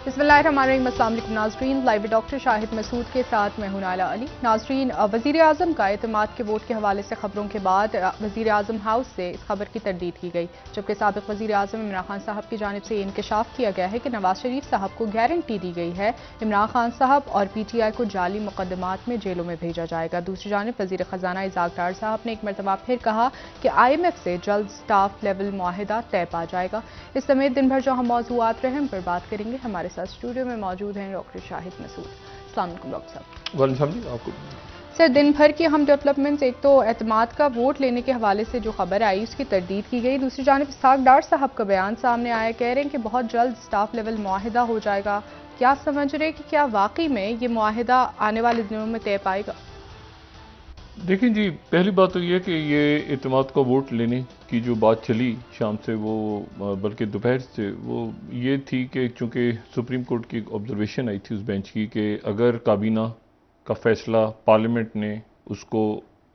बिस्मिल्लाहिर्रहमानिर्रहीम। अस्सलाम वालेकुम नाज़रीन, लाइव डॉक्टर शाहिद मसूद के साथ मैं हूं नाला अली। नाज़रीन, वज़ीर आज़म का एतमाद के वोट के हवाले से खबरों के बाद वज़ीर आज़म हाउस से इस खबर की तरदीद की गई, जबकि साबिक़ वज़ीर आज़म इमरान खान साहब की जानिब से इंकशाफ किया गया है कि नवाज शरीफ साहब को गारंटी दी गई है इमरान खान साहब और PTI को जाली मुकदमात में जेलों में भेजा जाएगा। दूसरी जानिब वज़ीर ख़जाना इज़ाक डार साहब ने एक मरतबा फिर कहा कि IMF से जल्द स्टाफ लेवल मुआहिदा तय पा जाएगा। इस समेत दिन भर जो हम मौज़ूआत रहे उन पर बात करेंगे। हमारे साथ स्टूडियो में मौजूद हैं डॉक्टर शाहिद मसूद। अस्सलाम वालेकुम डॉक्टर साहब। वालेकुम आपको। सर, दिन भर की हम डेवलपमेंट्स, एक तो एतमाद का वोट लेने के हवाले से जो खबर आई उसकी तरदीद की गई, दूसरी जानिब इस्हाक डार साहब का बयान सामने आया, कह रहे हैं कि बहुत जल्द स्टाफ लेवल मुआहिदा हो जाएगा। क्या समझ रहे हैं कि क्या वाकई में ये मुआहिदा आने वाले दिनों में तय पाएगा? देखिए जी, पहली बात तो ये कि ये एतमाद का वोट लेने की जो बात चली शाम से, वो बल्कि दोपहर से, वो ये थी कि चूँकि सुप्रीम कोर्ट की एक ऑब्जर्वेशन आई थी उस बेंच की कि अगर काबीना का फैसला पार्लियामेंट ने उसको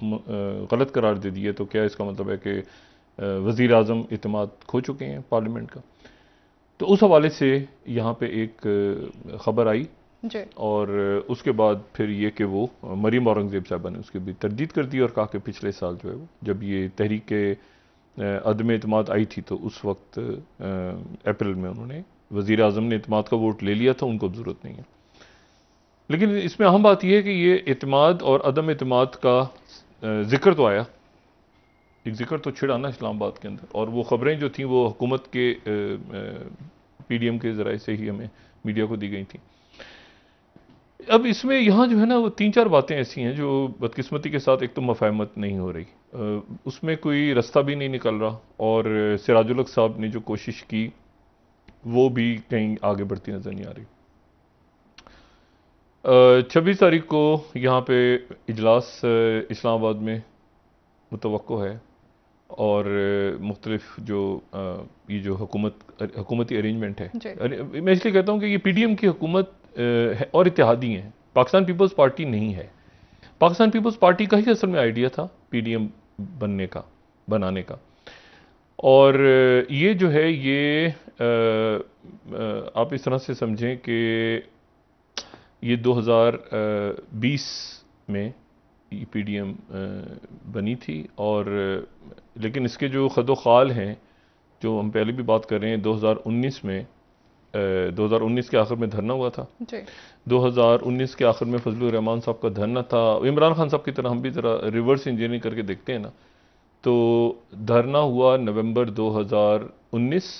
गलत करार दे दिया तो क्या इसका मतलब है कि वज़ीर आज़म एतमाद खो चुके हैं पार्लियामेंट का। तो उस हवाले से यहाँ पे एक ख़बर आई जी। और उसके बाद फिर ये कि वो मरीम औरंगज़ेब साहबा ने उसकी भी तरदीद कर दी और कहा कि पिछले साल जो है वो जब ये तहरीक अदम एतमाद आई थी तो उस वक्त अप्रैल में उन्होंने वज़ीर आज़म ने एतमाद का वोट ले लिया था, उनको ज़रूरत नहीं है। लेकिन इसमें अहम बात यह है कि ये एतमाद और अदम एतमाद का जिक्र तो आया, एक जिक्र तो छिड़ा ना इस्लामाबाद के अंदर, और वो ख़बरें जो थी वो हुकूमत के PDM के ज़राए से ही हमें मीडिया को दी गई थी। अब इसमें यहाँ जो है ना वो 3-4 बातें ऐसी हैं जो बदकिस्मती के साथ, एक तो मफाहमत नहीं हो रही, उसमें कोई रास्ता भी नहीं निकल रहा, और सिराजुल हक साहब ने जो कोशिश की वो भी कहीं आगे बढ़ती नज़र नहीं आ रही। 26 तारीख को यहाँ पे इजलास इस्लामाबाद में मुतवक्को है, और मुख्तलिफ जो ये जो हुकूमती अरेंजमेंट है, मैं इसलिए कहता हूँ कि ये PDM की हुकूमत और इत्तेहादी हैं, पाकिस्तान पीपल्स पार्टी नहीं है। पाकिस्तान पीपल्स पार्टी का ही असल में आइडिया था PDM बनाने का, और ये जो है ये आप इस तरह से समझें कि ये 2020 में PDM बनी थी, और लेकिन इसके जो खदो खाल हैं जो हम पहले भी बात कर रहे हैं, 2019 में 2019 के आखिर में धरना हुआ था। 2019 के आखिर में फजलुर रहमान साहब का धरना था। इमरान खान साहब की तरह हम भी ज़रा रिवर्स इंजीनियरिंग करके देखते हैं ना, तो धरना हुआ नवंबर 2019,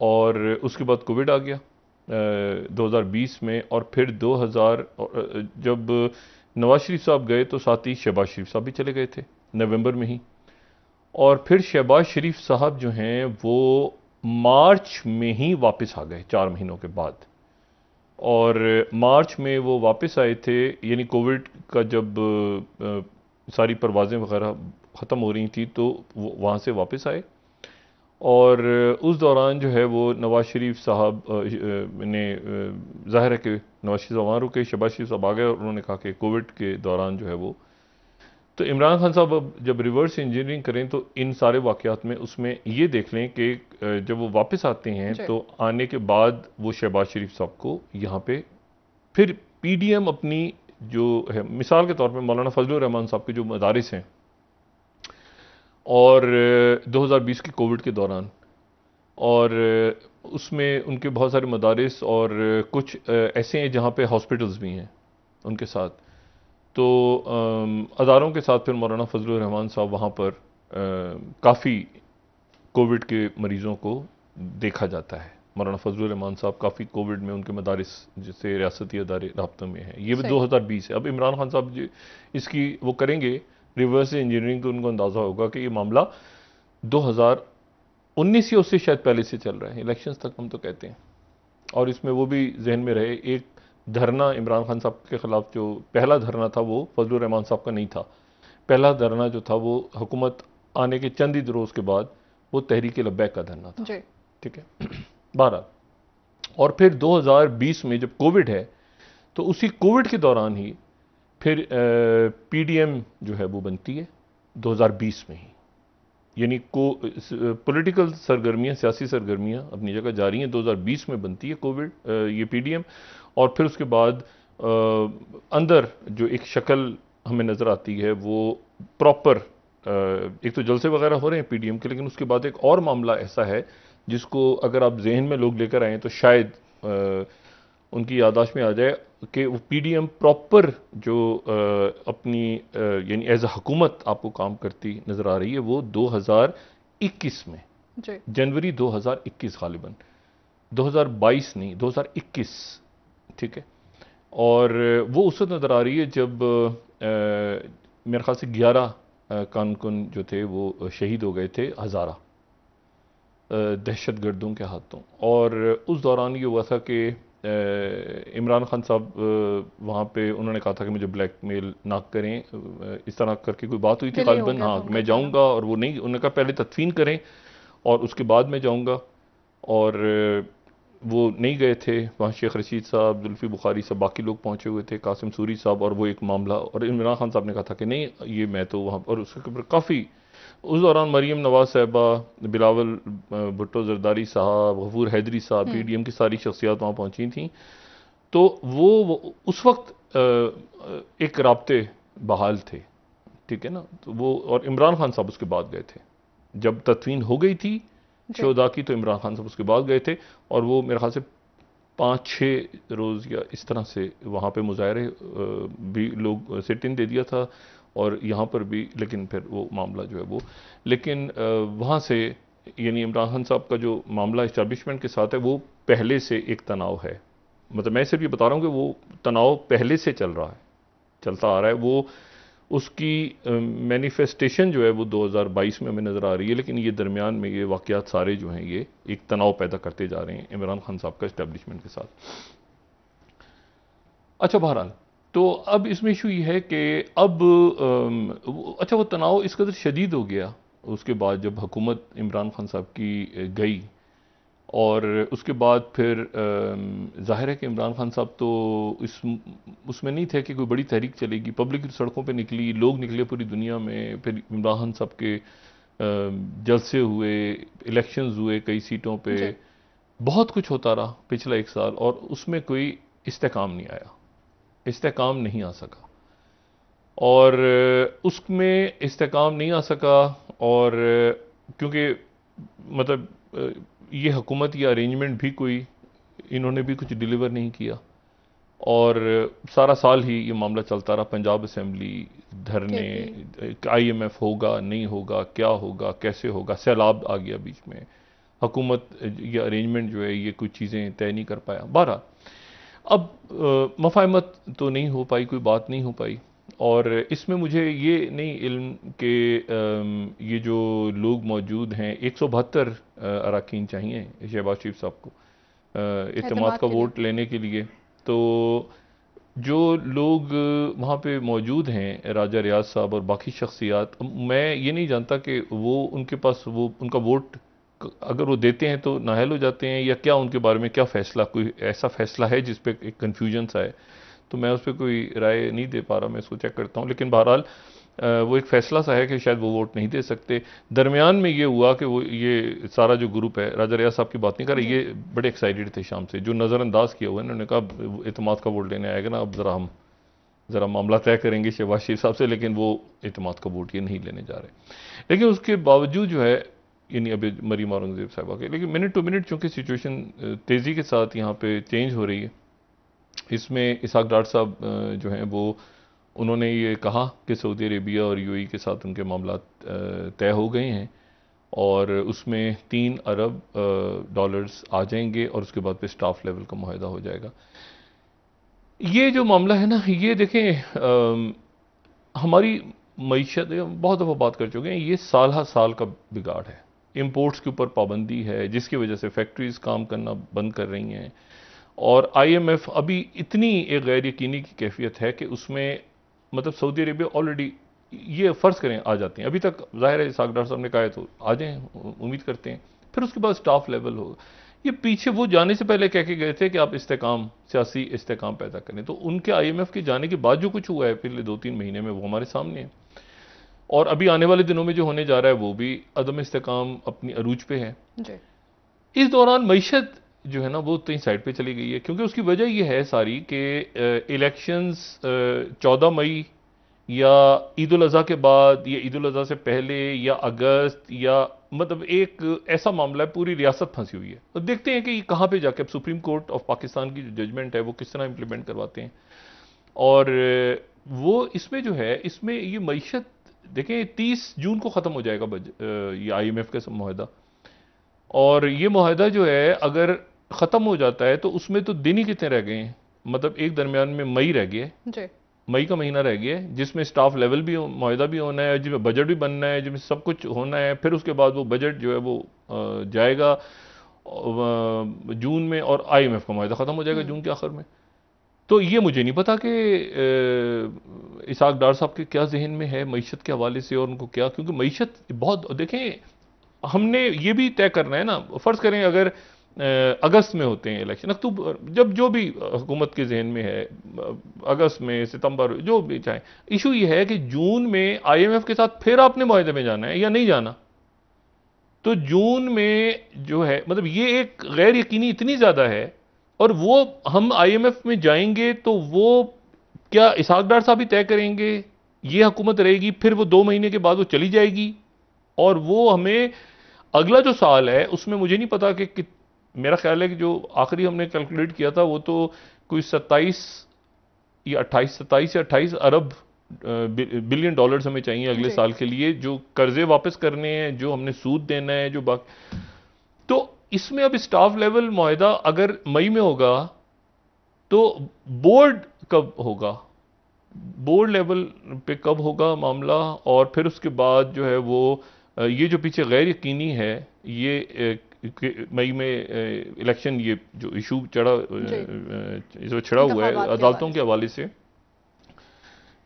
और उसके बाद कोविड आ गया 2020 में, और फिर 2000 जब नवाज शरीफ साहब गए तो साथ ही शहबाज शरीफ साहब भी चले गए थे नवंबर में ही, और फिर शहबाज शरीफ साहब जो हैं वो मार्च में ही वापस आ गए 4 महीनों के बाद, और मार्च में वो वापस आए थे, यानी कोविड का जब सारी परवाज़ें वगैरह ख़त्म हो रही थी तो वो वहाँ से वापस आए, और उस दौरान जो है वो नवाज शरीफ साहब ने ज़ाहिर है कि नवाज शरीफ साहब वहाँ रुके, शहबाज शरीफ साहब आ गए, और उन्होंने कहा कि कोविड के दौरान जो है वो, तो इमरान खान साहब अब जब रिवर्स इंजीनियरिंग करें तो इन सारे वाक़यात में उसमें ये देख लें कि जब वो वापस आते हैं तो आने के बाद वो शहबाज शरीफ साहब को यहाँ पे फिर PDM अपनी जो है, मिसाल के तौर पे मौलाना फजलुर रहमान साहब के जो मदारिस हैं, और 2020 की कोविड के दौरान, और उसमें उनके बहुत सारे मदारिस और कुछ ऐसे हैं जहाँ पे हॉस्पिटल्स भी हैं उनके साथ, तो अदारों के साथ फिर मौलाना फजलुर रहमान साहब वहाँ पर काफ़ी कोविड के मरीज़ों को देखा जाता है। मौलाना फजलुर रहमान साहब काफ़ी कोविड में उनके मदारिस जिससे रियासती अदारे राब्ते में हैं। ये भी 2020 है। अब इमरान खान साहब इसकी वो करेंगे रिवर्स इंजीनियरिंग, तो उनको अंदाज़ा होगा कि ये मामला 2019 या उससे शायद पहले से चल रहा है, इलेक्शंस तक हम तो कहते हैं, और इसमें वो भी जहन में रहे, एक धरना इमरान खान साहब के ख़िलाफ़ जो पहला धरना था वो फजलुर रहमान साहब का नहीं था। पहला धरना जो था वो हुकूमत आने के चंद ही रोज़ के बाद वो तहरीक लब्बैक का धरना था, ठीक है 12, और फिर 2020 में जब कोविड है तो उसी कोविड के दौरान ही फिर PDM जो है वो बनती है 2020 में ही, यानी पॉलिटिकल सरगर्मियाँ, सियासी सरगर्मियाँ अपनी जगह जारी हैं। 2020 में बनती है कोविड ये पीडीएम, और फिर उसके बाद अंदर जो एक शक्ल हमें नज़र आती है वो प्रॉपर, एक तो जलसे वगैरह हो रहे हैं पीडीएम के, लेकिन उसके बाद एक और मामला ऐसा है जिसको अगर आप जहन में लोग लेकर आएँ तो शायद उनकी याददाश्त में आ जाए कि वो पीडीएम प्रॉपर जो अपनी यानी एज अ हुकूमत आपको काम करती नज़र आ रही है वो 2021 में जी। जनवरी 2021 गालिबन, 2022 नहीं, 2021, ठीक है। और वो उस वक्त नज़र आ रही है जब मेरे ख्याल से 11 कारकुन जो थे वो शहीद हो गए थे हज़ारा दहशत गर्दों के हाथों। और उस दौरान ये हुआ था कि इमरान खान साहब वहाँ पे उन्होंने कहा था कि मुझे ब्लैकमेल ना करें, इस तरह करके कोई बात हुई थी गालिबन, हाँ मैं जाऊँगा, और वो नहीं, उन्होंने कहा पहले तदफीन करें और उसके बाद मैं जाऊँगा। और वो नहीं गए थे, वहाँ शेख रशीद साहब, जुल्फी बुखारी साहब, बाकी लोग पहुँचे हुए थे, कासिम सूरी साहब, और वो एक मामला, और इमरान खान साहब ने कहा था कि नहीं ये मैं तो वहाँ, और उसके ऊपर काफ़ी उस दौरान मरीम नवाज साहबा, बिलावल भुट्टो जरदारी साहब, गफूर हैदरी साहब, पीडीएम की सारी शख्सियात वहाँ पहुँची थीं। तो वो उस वक्त एक राब्ते बहाल थे, ठीक है ना। तो वो, और इमरान खान साहब उसके बाद गए थे जब तदफीन हो गई थी शोधा की, तो इमरान खान साहब उसके बाद गए थे, और वो मेरे ख्याल से 5-6 रोज़ या इस तरह से वहाँ पे मुजाहरे भी लोग सिट इन दे दिया था, और यहाँ पर भी, लेकिन फिर वो मामला जो है वो, लेकिन वहाँ से यानी इमरान खान साहब का जो मामला इस्टेब्लिशमेंट के साथ है वो पहले से एक तनाव है। मतलब मैं सिर्फ ये बता रहा हूँ कि वो तनाव पहले से चल रहा है, चलता आ रहा है। वो उसकी मैनिफेस्टेशन जो है वो 2022 में हमें नज़र आ रही है, लेकिन ये दरमियान में ये वाक़यात सारे जो हैं ये एक तनाव पैदा करते जा रहे हैं इमरान खान साहब का इस्टेब्लिशमेंट के साथ। अच्छा, बहरहाल, तो अब इसमें इशू ये है कि अब अच्छा वो तनाव इस कदर शदीद हो गया उसके बाद जब हुकूमत इमरान खान साहब की गई, और उसके बाद फिर ज़ाहिर है कि इमरान खान साहब तो उसमें नहीं थे कि कोई बड़ी तहरीक चलेगी, पब्लिक सड़कों पे निकली, लोग निकले पूरी दुनिया में, फिर इमरान खान साहब के जलसे हुए, इलेक्शंस हुए कई सीटों पे, बहुत कुछ होता रहा पिछला 1 साल, और उसमें कोई इस्तेकाम नहीं आया, इस्तेकाम नहीं आ सका, और उसमें इस्तेकाम नहीं आ सका। और क्योंकि मतलब ये हुकूमत या अरेंजमेंट भी कोई, इन्होंने भी कुछ डिलीवर नहीं किया, और सारा साल ही ये मामला चलता रहा, पंजाब असेंबली, धरने, IMF होगा नहीं होगा, क्या होगा कैसे होगा, सैलाब आ गया बीच में, हुकूमत या अरेंजमेंट जो है ये कुछ चीज़ें तय नहीं कर पाया। बहरहाल अब मफाहमत तो नहीं हो पाई, कोई बात नहीं हो पाई, और इसमें मुझे ये नहीं इल्म कि ये जो लोग मौजूद हैं 172 अरकान चाहिए शहबाज शरीफ साहब को इत्तेमाद का वोट लेने के लिए। तो जो लोग वहाँ पे मौजूद हैं, राजा रियाज साहब और बाकी शख्सियात, मैं ये नहीं जानता कि वो उनके पास वो उनका वोट अगर वो देते हैं तो नाहल हो जाते हैं, या क्या उनके बारे में क्या फ़ैसला, कोई ऐसा फ़ैसला है जिस पे एक कन्फ्यूजन सा है। तो मैं उस पर कोई राय नहीं दे पा रहा, मैं इसको चेक करता हूँ, लेकिन बहरहाल वो एक फ़ैसला सा है कि शायद वो वोट नहीं दे सकते। दरमियान में ये हुआ कि वो ये सारा जो ग्रुप है, राजा रियाज साहब की बात नहीं कर रहे, ये बड़े एक्साइटेड थे शाम से, जो नज़रअंदाज किया हुआ है, उन्होंने कहा इत्तेमाद का वोट लेने आएगा ना, अब ज़रा मामला तय करेंगे शहबाज शरीफ साहब से, लेकिन वो इत्तेमाद का वोट ये नहीं लेने जा रहे। लेकिन उसके बावजूद जो है, यानी अभी मरीम औरंगज़ेब साहबा के, लेकिन मिनट टू मिनट चूँकि सिचुएशन तेज़ी के साथ यहाँ पे चेंज हो रही है, इसमें इसहाक डार साहब जो हैं वो उन्होंने ये कहा कि सऊदी अरेबिया और UAE के साथ उनके मामला तय हो गए हैं, और उसमें 3 अरब डॉलर्स आ जाएंगे, और उसके बाद फिर स्टाफ लेवल का मुआहदा हो जाएगा। ये जो मामला है ना, ये देखें हमारी मईशत, बहुत दफ़ा बात कर चुके हैं, ये साल हर साल का बिगाड़ है। इंपोर्ट्स के ऊपर पाबंदी है जिसकी वजह से फैक्ट्रीज़ काम करना बंद कर रही हैं, और IMF अभी इतनी एक गैर यकीनी की कैफियत है कि उसमें मतलब सऊदी अरेबिया ऑलरेडी, ये फ़र्ज़ करें आ जाते हैं, अभी तक ज़ाहिर है इसहाक डार साहब ने कहा है तो आ जाएँ, उम्मीद करते हैं, फिर उसके बाद स्टाफ लेवल होगा। ये पीछे वो जाने से पहले कह के गए थे कि आप इस्तेकाम, सियासी इस्तेकाम पैदा करें, तो उनके IMF के जाने के बाद जो कुछ हुआ है पिछले 2-3 महीने में वो हमारे सामने है। और अभी आने वाले दिनों में जो होने जा रहा है वो भी अदम इस्तेकाम अपनी अरूज पे है। जी। इस दौरान मईशत जो है ना वो कहीं साइड पे चली गई है, क्योंकि उसकी वजह ये है सारी कि इलेक्शंस 14 मई या ईद उल अज़हा के बाद या ईद उल अज़हा से पहले या अगस्त या मतलब एक ऐसा मामला है, पूरी रियासत फंसी हुई है। तो देखते हैं कि कहाँ पे जाके अब सुप्रीम कोर्ट ऑफ पाकिस्तान की जो जजमेंट है वो किस तरह इंप्लीमेंट करवाते हैं। और वो इसमें जो है, इसमें ये मईशत देखें 30 जून को ख़त्म हो जाएगा ये IMF का माहिदा। और ये माहिदा जो है अगर ख़त्म हो जाता है तो उसमें तो दिन ही कितने रह गए हैं, मतलब एक दरमियान में मई रह गया है, मई का महीना रह गया है, जिसमें स्टाफ लेवल भी माहिदा भी होना है, जिसमें बजट भी बनना है, जिसमें सब कुछ होना है। फिर उसके बाद वो बजट जो है वो जाएगा जून में और IMF का माहिदा ख़त्म हो जाएगा जून के आखिर में। तो ये मुझे नहीं पता कि इसाक डार साहब के क्या जहन में है मईशत के हवाले से, और उनको क्या, क्योंकि मईशत बहुत देखें, हमने ये भी तय करना है ना, फ़र्ज़ करें अगर अगस्त में होते हैं इलेक्शन, अक्टूबर, जब जो भी हुकूमत के जहन में है, अगस्त में, सितंबर, जो भी चाहे, इशू ये है कि जून में IMF के साथ फिर आपने माहिदे में जाना है या नहीं जाना। तो जून में जो है मतलब ये एक गैर यकीनी इतनी ज़्यादा है, और वो हम IMF में जाएंगे तो वो क्या इसहाक डार साहब ही तय करेंगे, ये हुकूमत रहेगी, फिर वो 2 महीने के बाद वो चली जाएगी, और वो हमें अगला जो साल है उसमें मुझे नहीं पता कि मेरा ख्याल है कि जो आखिरी हमने कैलकुलेट किया था वो तो कोई 27 या 28 अरब बिलियन डॉलर्स हमें चाहिए अगले साल के लिए, जो कर्जे वापस करने हैं, जो हमने सूद देना है, जो बाकी। तो इसमें अब स्टाफ लेवल मुआहदा अगर मई में होगा तो बोर्ड कब होगा, बोर्ड लेवल पे कब होगा मामला, और फिर उसके बाद जो है वो ये जो पीछे गैर यकीनी है, ये मई में इलेक्शन, ये जो इशू जो छिड़ा हुआ है अदालतों के हवाले से।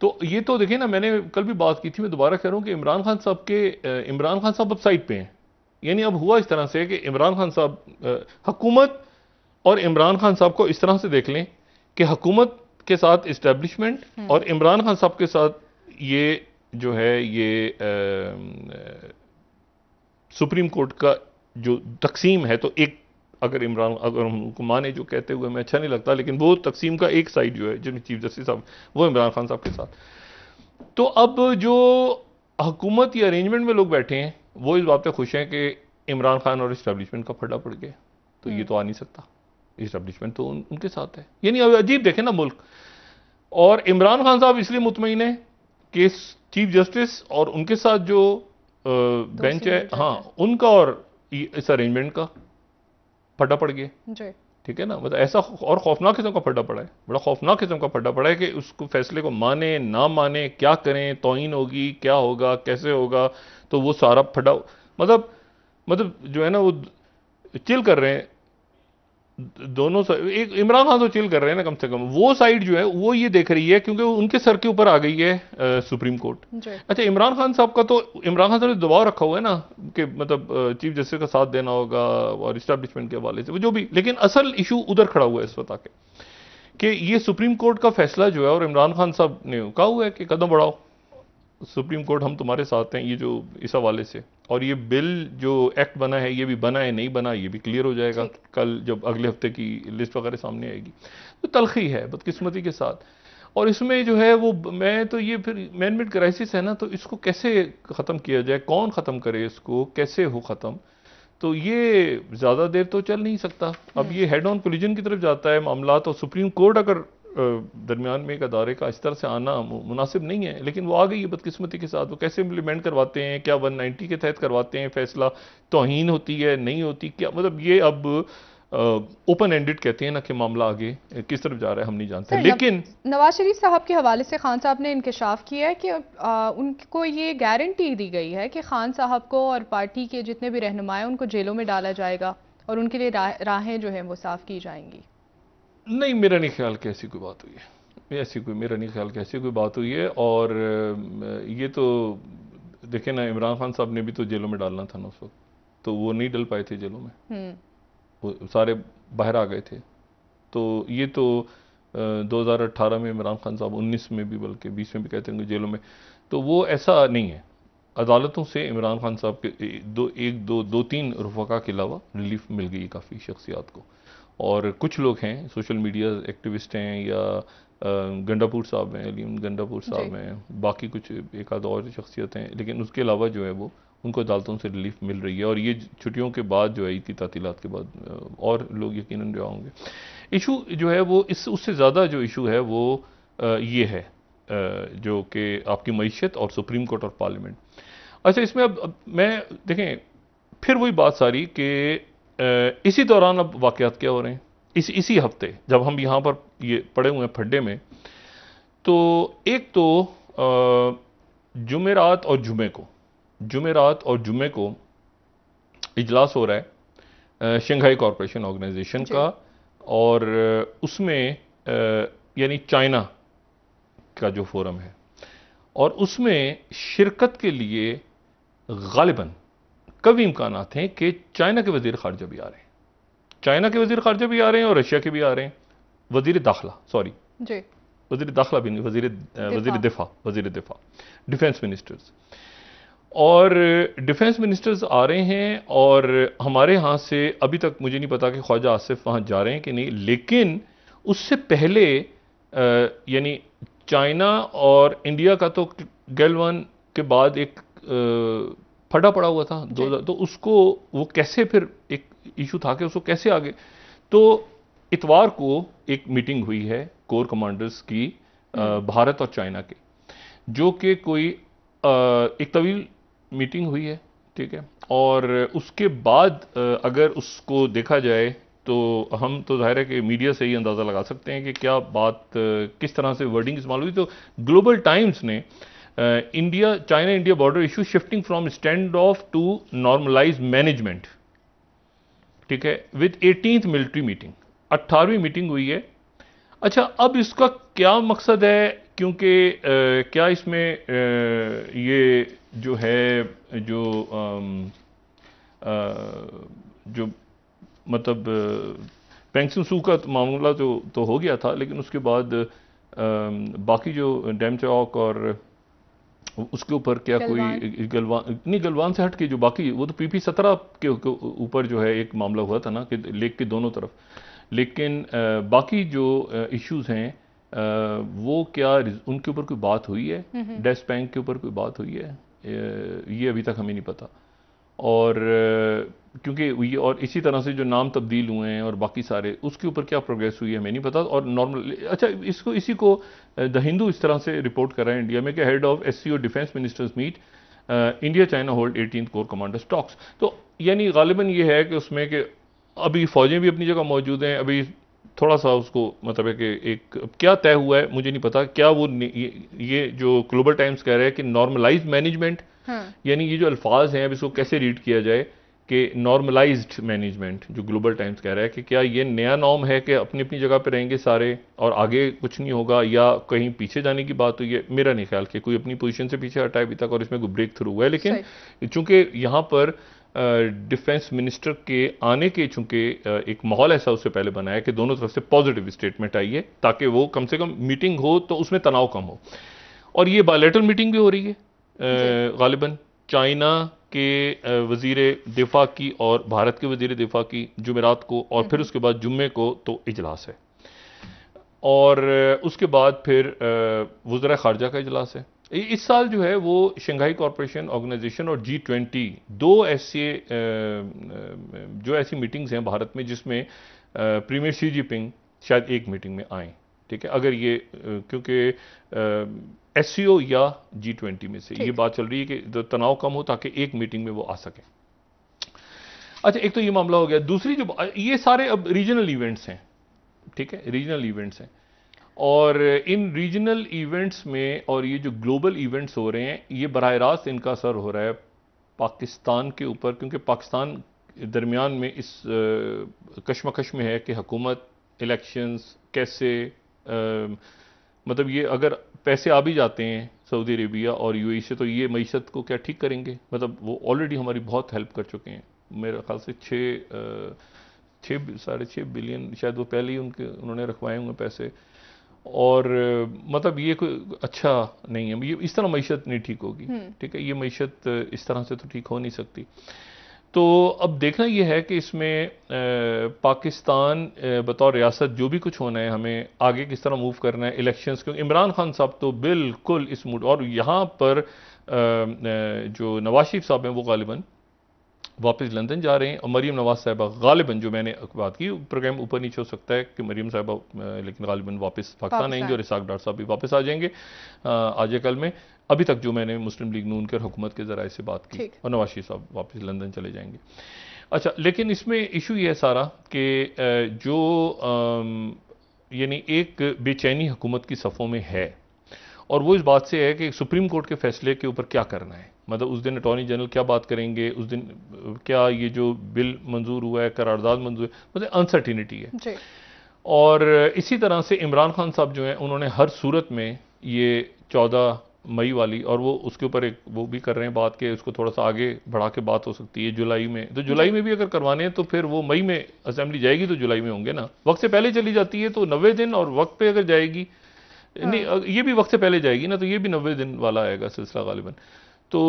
तो ये तो देखिए ना, मैंने कल भी बात की थी, मैं दोबारा कह रहा हूं कि इमरान खान साहब अब साइड पे हैं। यानी अब हुआ इस तरह से कि इमरान खान साहब, हुकूमत और इमरान खान साहब को इस तरह से देख लें कि हुकूमत के साथ इस्टेब्लिशमेंट और इमरान खान साहब के साथ ये जो है ये सुप्रीम कोर्ट का जो तकसीम है, तो एक अगर हम उनको माने, जो कहते हुए हमें अच्छा नहीं लगता, लेकिन वो तकसीम का एक साइड जो है जिसमें चीफ जस्टिस साहब वो इमरान खान साहब के साथ। तो अब जो हुकूमत या अरेंजमेंट में लोग बैठे हैं वो इस बात पे खुश हैं कि इमरान खान और इस्टेब्लिशमेंट का फड्डा पड़ गया, तो ये तो आ नहीं सकता, इस्टेब्लिशमेंट तो उनके साथ है। यानी अब अजीब देखें ना मुल्क, और इमरान खान साहब इसलिए मुतमईन है कि चीफ जस्टिस और उनके साथ जो बेंच है, हाँ, उनका और इस अरेंजमेंट का फड्डा पड़ गया। ठीक है ना, मतलब ऐसा और खौफनाक किस्म का फड्डा पड़ा है, बड़ा खौफनाक किस्म का फड्डा पड़ा है कि उसको फैसले को माने ना माने, क्या करें, तौहीन होगी, क्या होगा, कैसे होगा, तो वो सारा फड्डा मतलब जो है ना वो चिल कर रहे हैं दोनों एक इमरान खान तो चिल कर रहे हैं ना, कम से कम वो साइड जो है वो ये देख रही है, क्योंकि उनके सर के ऊपर आ गई है सुप्रीम कोर्ट। अच्छा, इमरान खान साहब का तो इमरान खान साहब ने दबाव रखा हुआ है ना कि मतलब चीफ जस्टिस का साथ देना होगा और इस्टेब्लिशमेंट के हवाले से, वो जो भी, लेकिन असल इशू उधर खड़ा हुआ है इस वक्त आके कि ये सुप्रीम कोर्ट का फैसला जो है, और इमरान खान साहब ने कहा हुआ है कि कदम बढ़ाओ, सुप्रीम कोर्ट हम तुम्हारे साथ हैं, ये जो इस हवाले से, और ये बिल जो एक्ट बना है ये भी बना है, नहीं बना ये भी क्लियर हो जाएगा कल जब अगले हफ्ते की लिस्ट वगैरह सामने आएगी। तो तलखी है बदकिस्मती के साथ, और इसमें जो है वो मैं तो ये फिर मैन मेड क्राइसिस है ना, तो इसको कैसे ख़त्म किया जाए, कौन ख़त्म करे इसको, कैसे हो ख़त्म, तो ये ज़्यादा देर तो चल नहीं सकता। अब ये हेड ऑन कोलिजन की तरफ जाता है मामला, तो सुप्रीम कोर्ट अगर दरमियान में एक अदारे का इस तरह से आना मुनासिब नहीं है, लेकिन वो आ गई है बदकिस्मती के साथ। वो कैसे इम्प्लीमेंट करवाते हैं, क्या 190 के तहत करवाते हैं फैसला, तौहीन होती है नहीं होती, क्या मतलब ये अब ओपन एंडेड कहते हैं ना कि मामला आगे किस तरफ जा रहा है हम नहीं जानते। लेकिन नवाज शरीफ साहब के हवाले से खान साहब ने इंकशाफ किया है कि उनको ये गारंटी दी गई है कि खान साहब को और पार्टी के जितने भी रहनुमा हैं उनको जेलों में डाला जाएगा और उनके लिए राहें जो हैं वो साफ की जाएंगी। नहीं, मेरा नहीं ख्याल कि ऐसी कोई बात हुई है, मेरा नहीं ख्याल कि ऐसी कोई बात हुई है। और ये तो देखे ना, इमरान खान साहब ने भी तो जेलों में डालना था ना उस वक्त, तो वो नहीं डल पाए थे जेलों में, वो सारे बाहर आ गए थे। तो ये तो 2018 में इमरान खान साहब, 19 में भी, बल्कि 20 में भी कहते हैं जेलों में, तो वो ऐसा नहीं है। अदालतों से इमरान खान साहब के दो तीन रफका के अलावा रिलीफ मिल गई काफ़ी शख्सियात को। और कुछ लोग हैं सोशल मीडिया एक्टिविस्ट हैं, या गंडापुर साहब हैं, अलीम गंडापुर साहब हैं, बाकी कुछ एक आध और शख्सियत हैं, लेकिन उसके अलावा जो है वो उनको अदालतों से रिलीफ मिल रही है। और ये छुट्टियों के बाद जो है, ईद की तातीलात के बाद और लोग यकीनन जो होंगे। इशू जो है वो उससे ज़्यादा जो इशू है वो ये है जो कि आपकी मईशत और सुप्रीम कोर्ट और पार्लियामेंट। अच्छा, इसमें अब मैं देखें फिर वही बात सारी कि इसी दौरान अब वाक़यात क्या हो रहे हैं, इसी हफ्ते जब हम यहाँ पर ये पड़े हुए हैं फड्डे में, तो एक तो जुमेरात और जुमे को इजलास हो रहा है शंघाई कॉरपोरेशन ऑर्गेनाइजेशन का, और उसमें यानी चाइना का जो फोरम है, और उसमें शिरकत के लिए गालिबन कभी इम्कानात हैं कि चाइना के वज़ीर ख़ारजा भी आ रहे हैं, और रशिया के भी आ रहे हैं। वज़ीर दाखिला भी नहीं, वज़ीर दिफा, डिफेंस मिनिस्टर्स, और डिफेंस मिनिस्टर्स आ रहे हैं। और हमारे यहाँ से अभी तक मुझे नहीं पता कि ख्वाजा आसिफ वहाँ जा रहे हैं कि नहीं, लेकिन उससे पहले यानी चाइना और इंडिया का तो गैलवान के बाद एक फटा पड़ा हुआ था 2000, तो उसको वो कैसे फिर एक इशू था कि उसको कैसे आगे। तो इतवार को एक मीटिंग हुई है कोर कमांडर्स की भारत और चाइना के, जो कि कोई एक तवील मीटिंग हुई है, ठीक है। और उसके बाद अगर उसको देखा जाए तो हम तो जाहिर है कि मीडिया से ही अंदाज़ा लगा सकते हैं कि क्या बात किस तरह से वर्डिंग इस्तेमाल हुई। तो ग्लोबल टाइम्स ने China India border issue shifting from standoff to normalise management, ठीक है, विद 18th मिलिट्री मीटिंग, 18वीं मीटिंग हुई है। अच्छा, अब इसका क्या मकसद है, क्योंकि क्या इसमें ये जो है जो मतलब पेंगसन सू का मामला तो हो गया था, लेकिन उसके बाद बाकी जो डैम चौक और उसके ऊपर क्या कोई गलवान से हट के जो बाकी वो तो PP-17 के ऊपर जो है एक मामला हुआ था ना कि लेक के दोनों तरफ, लेकिन बाकी जो इश्यूज हैं वो क्या उनके ऊपर कोई बात हुई है, डेस बैंक के ऊपर कोई बात हुई है, ये अभी तक हमें नहीं पता। और क्योंकि ये और इसी तरह से जो नाम तब्दील हुए हैं और बाकी सारे उसके ऊपर क्या प्रोग्रेस हुई है हमें नहीं पता। और नॉर्मल अच्छा इसी को द हिंदू इस तरह से रिपोर्ट कर रहा है इंडिया में कि head of SCO defence ministers meet India China hold 18th corps commanders talks. तो यानी गालिबन ये है कि उसमें कि अभी फौजें भी अपनी जगह मौजूद हैं, अभी थोड़ा सा उसको मतलब है कि एक क्या तय हुआ है मुझे नहीं पता। क्या वो ये जो ग्लोबल टाइम्स कह रहे हैं कि नॉर्मलाइज मैनेजमेंट, यानी ये जो अल्फाज हैं अब इसको कैसे रीड किया जाए कि नॉर्मलाइज्ड मैनेजमेंट, जो ग्लोबल टाइम्स कह रहा है कि क्या ये नया नॉर्म है कि अपनी अपनी जगह पे रहेंगे सारे और आगे कुछ नहीं होगा, या कहीं पीछे जाने की बात हुई है। मेरा नहीं ख्याल कि कोई अपनी पोजीशन से पीछे हटा है अभी तक और इसमें कोई ब्रेक थ्रू हुआ है। लेकिन चूंकि यहाँ पर डिफेंस मिनिस्टर के आने के चूंकि एक माहौल ऐसा उससे पहले बना है कि दोनों तरफ से पॉजिटिव स्टेटमेंट आई है ताकि वो कम से कम मीटिंग हो तो उसमें तनाव कम हो। और ये बायलैटरल मीटिंग भी हो रही है गालिबन चाइना के वजीर दिफा की और भारत के वजीर दिफा की जुमेरात को, और फिर उसके बाद जुम्मे को तो इजलास है, और उसके बाद फिर वज़रा ख़ारजा का इजलास है। इस साल जो है वो शंघाई कॉरपोरेशन ऑर्गेनाइजेशन और G20 दो ऐसी मीटिंग्स हैं भारत में जिसमें प्रीमियर शी जिनपिंग शायद एक मीटिंग में आए, ठीक है। अगर ये क्योंकि SCO या G20 में से ये बात चल रही है कि तनाव कम हो ताकि एक मीटिंग में वो आ सके। अच्छा, एक तो ये मामला हो गया। दूसरी जो ये सारे अब रीजनल इवेंट्स हैं, ठीक है, रीजनल इवेंट्स हैं, और इन रीजनल इवेंट्स में और ये जो ग्लोबल इवेंट्स हो रहे हैं ये बराह रास्त इनका असर हो रहा है पाकिस्तान के ऊपर, क्योंकि पाकिस्तान दरमियान में इस कश्मकश में है कि हुकूमत इलेक्शंस कैसे मतलब ये अगर पैसे आ भी जाते हैं सऊदी अरेबिया और UAE से तो ये मईशत को क्या ठीक करेंगे। मतलब वो ऑलरेडी हमारी बहुत हेल्प कर चुके हैं, मेरे ख्याल से 6.5 बिलियन शायद वो पहले ही उन्होंने रखवाए होंगे पैसे। और मतलब ये कोई अच्छा नहीं है, ये इस तरह मईशत नहीं ठीक होगी। ठीक है, ये मईशत इस तरह से तो ठीक हो नहीं सकती। तो अब देखना ये है कि इसमें पाकिस्तान बतौर रियासत जो भी कुछ होना है, हमें आगे किस तरह मूव करना है इलेक्शंस, क्योंकि इमरान खान साहब तो बिल्कुल इस मूड, और यहाँ पर जो नवाज शरीफ साहब हैं वो गालिबन वापस लंदन जा रहे हैं, और मरीम नवाज साहिबा गालिबन, जो मैंने बात की, प्रोग्राम ऊपर नीचे हो सकता है कि मरीम साहिबा लेकिन गालिबन वापस पाकिस्तान आएंगे, और इसाक डार साहब भी वापस आ जाएंगे आज कल में, अभी तक जो मैंने मुस्लिम लीग नून के और हुकूमत के ज़राए से बात की, और नवाज शरीफ साहब वापस लंदन चले जाएंगे। अच्छा, लेकिन इसमें इशू ये है सारा कि जो यानी एक बेचैनी हुकूमत की सफ़ों में है, और वो इस बात से है कि सुप्रीम कोर्ट के फैसले के ऊपर क्या करना है, मतलब उस दिन अटॉर्नी जनरल क्या बात करेंगे, उस दिन क्या ये जो बिल मंजूर हुआ है, करारदाद मंजूर, मतलब अनसर्टिनिटी है जी। और इसी तरह से इमरान खान साहब जो हैं उन्होंने हर सूरत में ये 14 मई वाली, और वो उसके ऊपर एक वो भी कर रहे हैं बात के उसको थोड़ा सा आगे बढ़ा के बात हो सकती है जुलाई में, तो जुलाई में भी अगर करवाने हैं तो फिर वो मई में असेंबली जाएगी तो जुलाई में होंगे ना, वक्त से पहले चली जाती है तो 90 दिन, और वक्त पे अगर जाएगी नहीं, ये भी वक्त से पहले जाएगी ना, तो ये भी 90 दिन वाला आएगा सिलसिला गालिबन। तो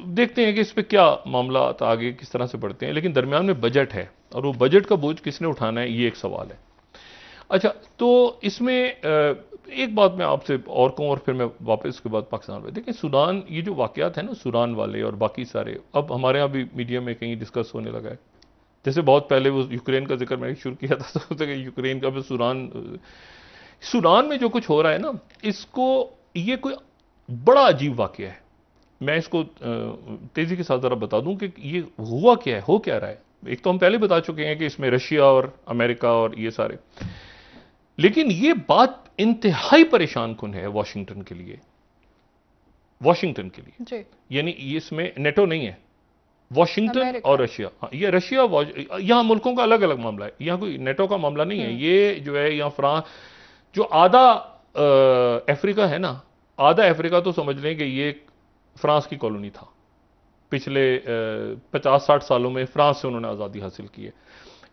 देखते हैं कि इस पर क्या मामला आगे किस तरह से बढ़ते हैं, लेकिन दरमियान में बजट है, और वो बजट का बोझ किसने उठाना है, ये एक सवाल है। अच्छा, तो इसमें एक बात मैं आपसे और कहूँ, और फिर मैं वापस उसके बाद पाकिस्तान में, देखिए सूडान, ये जो वाकयात है ना सूडान वाले और बाकी सारे, अब हमारे यहाँ भी मीडिया में कहीं डिस्कस होने लगा है, जैसे बहुत पहले वो यूक्रेन का जिक्र मैंने शुरू किया था, तो यूक्रेन का भी सूडान में जो कुछ हो रहा है ना, इसको, ये कोई बड़ा अजीब वाकया है। मैं इसको तेजी के साथ जरा बता दूं कि ये हुआ क्या है, हो क्या रहा है। एक तो हम पहले बता चुके हैं कि इसमें रशिया और अमेरिका और ये सारे, लेकिन ये बात इंतहाई परेशान कुन है वाशिंगटन के लिए, वाशिंगटन के लिए, यानी इसमें नेटो नहीं है, वाशिंगटन और रशिया। हाँ, ये रशिया, यहां मुल्कों का अलग अलग मामला है, यहां कोई नेटो का मामला नहीं है। ये जो है यहाँ फ्रांस, जो आधा अफ्रीका है ना, आधा अफ्रीका तो समझ लें कि ये फ्रांस की कॉलोनी था, पिछले 50-60 सालों में फ्रांस से उन्होंने आज़ादी हासिल की है,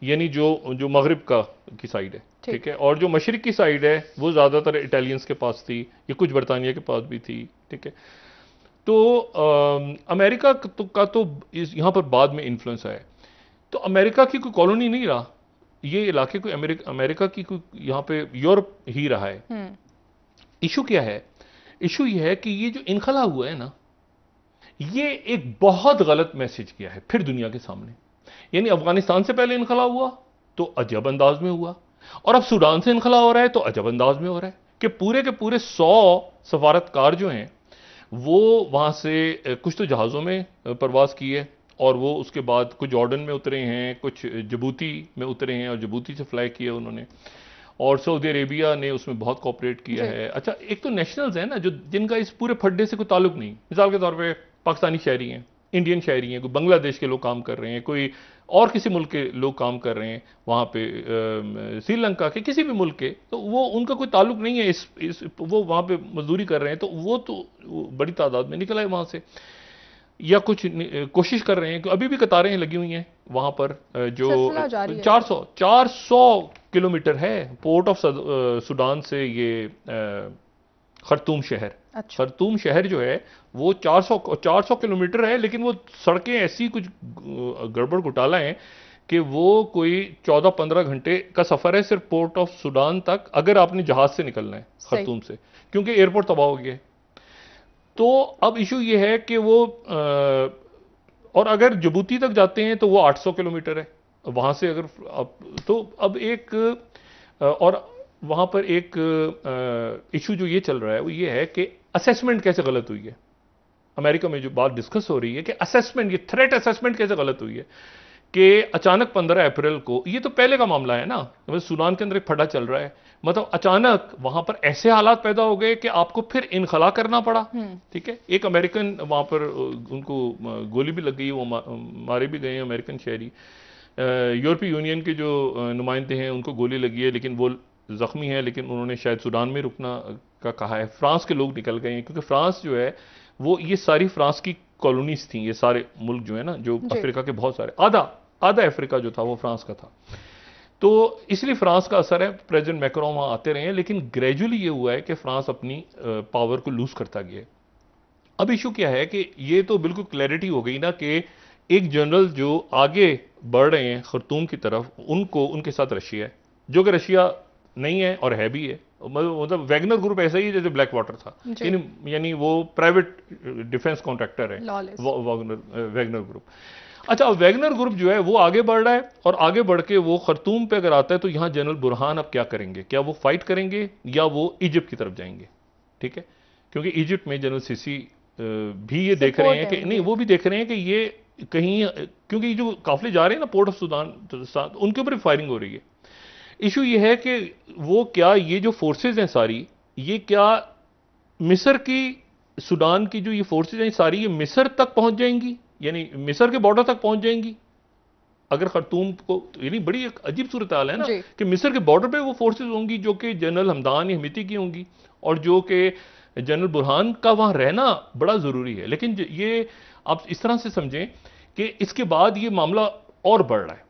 यानी जो मगरिब की साइड है, ठीक है, और जो मशरिक की साइड है वो ज़्यादातर इटालियंस के पास थी, ये कुछ बरतानिया के पास भी थी, ठीक है। तो अमेरिका का तो यहाँ पर बाद में इन्फ्लुएंस आया, तो अमेरिका की कोई कॉलोनी नहीं रहा ये इलाके, कोई अमेरिका की कोई यहाँ पे यूरोप ही रहा है। इशू क्या है, इशू ये है कि ये जो इनखला हुआ है ना, ये एक बहुत गलत मैसेज किया है फिर दुनिया के सामने, यानी अफगानिस्तान से पहले इनखला हुआ तो अजब अंदाज में हुआ, और अब सूडान से इनखला हो रहा है तो अजब अंदाज में हो रहा है कि पूरे के पूरे 100 सफारतकार जो हैं वो वहां से कुछ तो जहाज़ों में परवाज की है, और वो उसके बाद कुछ जॉर्डन में उतरे हैं, कुछ जिबूती में उतरे हैं और जिबूती से फ्लाई किया उन्होंने, और सऊदी अरेबिया ने उसमें बहुत कोऑपरेट किया है। अच्छा, एक तो नेशनल्स हैं ना जो जिनका इस पूरे फड्डे से कोई ताल्लुक नहीं, मिसाल के तौर पे पाकिस्तानी शहरी हैं, इंडियन शहरी हैं, कोई बांग्लादेश के लोग काम कर रहे हैं, कोई और किसी मुल्क के लोग काम कर रहे हैं वहाँ पे, श्रीलंका के, किसी भी मुल्क के, तो वो उनका कोई ताल्लुक नहीं है वो वहाँ पे मजदूरी कर रहे हैं, तो वो बड़ी तादाद में निकल आए वहाँ से, या कुछ कोशिश कर रहे हैं कि अभी भी कतारें लगी हुई हैं वहाँ पर, जो 400 किलोमीटर है पोर्ट ऑफ सूडान से ये खर्तूम शहर। अच्छा। खर्तूम शहर जो है वो 400 किलोमीटर है, लेकिन वो सड़कें ऐसी कुछ गड़बड़ घोटाला हैं कि वो कोई 14-15 घंटे का सफर है सिर्फ पोर्ट ऑफ सूडान तक, अगर आपने जहाज से निकलना है खर्तूम से, क्योंकि एयरपोर्ट तबाह हो गया। तो अब इशू ये है कि वो और अगर जिबूती तक जाते हैं तो वो 800 किलोमीटर है वहां से, अगर तो अब एक और वहां पर एक इशू जो ये चल रहा है वो ये है कि असेसमेंट कैसे गलत हुई है। अमेरिका में जो बात डिस्कस हो रही है कि असेसमेंट, ये थ्रेट असेसमेंट कैसे गलत हुई है कि अचानक 15 अप्रैल को, ये तो पहले का मामला है ना, मतलब सूडान के अंदर एक फटा चल रहा है, मतलब अचानक वहां पर ऐसे हालात पैदा हो गए कि आपको फिर इनखला करना पड़ा। ठीक है, एक अमेरिकन वहां पर उनको गोली भी लग गई, वो मारे भी गए अमेरिकन शहरी। यूरोपीय यूनियन के जो नुमाइंदे हैं उनको गोली लगी है, लेकिन वो जख्मी है, लेकिन उन्होंने शायद सूडान में रुकना का कहा है। फ्रांस के लोग निकल गए हैं, क्योंकि फ्रांस जो है वो, ये सारी फ्रांस की कॉलोनीज थी, ये सारे मुल्क जो है ना, जो अफ्रीका के बहुत सारे, आधा अफ्रीका जो था वो फ्रांस का था। तो इसलिए फ्रांस का असर है, प्रेसिडेंट मैक्रोन वहां आते रहे हैं, लेकिन ग्रेजुअली ये हुआ है कि फ्रांस अपनी पावर को लूज करता गया है। अब इशू क्या है कि ये तो बिल्कुल क्लैरिटी हो गई ना कि एक जनरल जो आगे बढ़ रहे हैं खर्तूम की तरफ, उनको उनके साथ रशिया है, जो कि रशिया नहीं है और है भी है। मतलब वैगनर ग्रुप ऐसा ही है जैसे ब्लैक वाटर था, यानी वो प्राइवेट डिफेंस कॉन्ट्रैक्टर है वैगनर ग्रुप। अच्छा, अब वैगनर ग्रुप जो है वो आगे बढ़ रहा है, और आगे बढ़ के वो खर्तूम पे अगर आता है तो यहां जनरल बुरहान अब क्या करेंगे? क्या वो फाइट करेंगे या वो इजिप्ट की तरफ जाएंगे? ठीक है, क्योंकि इजिप्ट में जनरल सीसी भी ये देख रहे हैं कि नहीं, वो भी देख रहे हैं कि ये कहीं, क्योंकि जो काफिले जा रहे हैं ना पोर्ट ऑफ सुदान, उनके ऊपर फायरिंग हो रही है। इशू ये है कि वो क्या, ये जो फोर्सेज हैं सारी, ये क्या मिस्र की, सूडान की जो ये फोर्सेज हैं सारी, ये मिस्र तक पहुंच जाएंगी, यानी मिस्र के बॉर्डर तक पहुंच जाएंगी अगर खर्तूम को? यानी बड़ी एक अजीब सूरत हाल है ना कि मिस्र के बॉर्डर पे वो फोर्सेज होंगी जो कि जनरल हमदान या हमीती की होंगी, और जो कि जनरल बुरहान का वहां रहना बड़ा जरूरी है। लेकिन ये आप इस तरह से समझें कि इसके बाद ये मामला और बढ़ रहा है,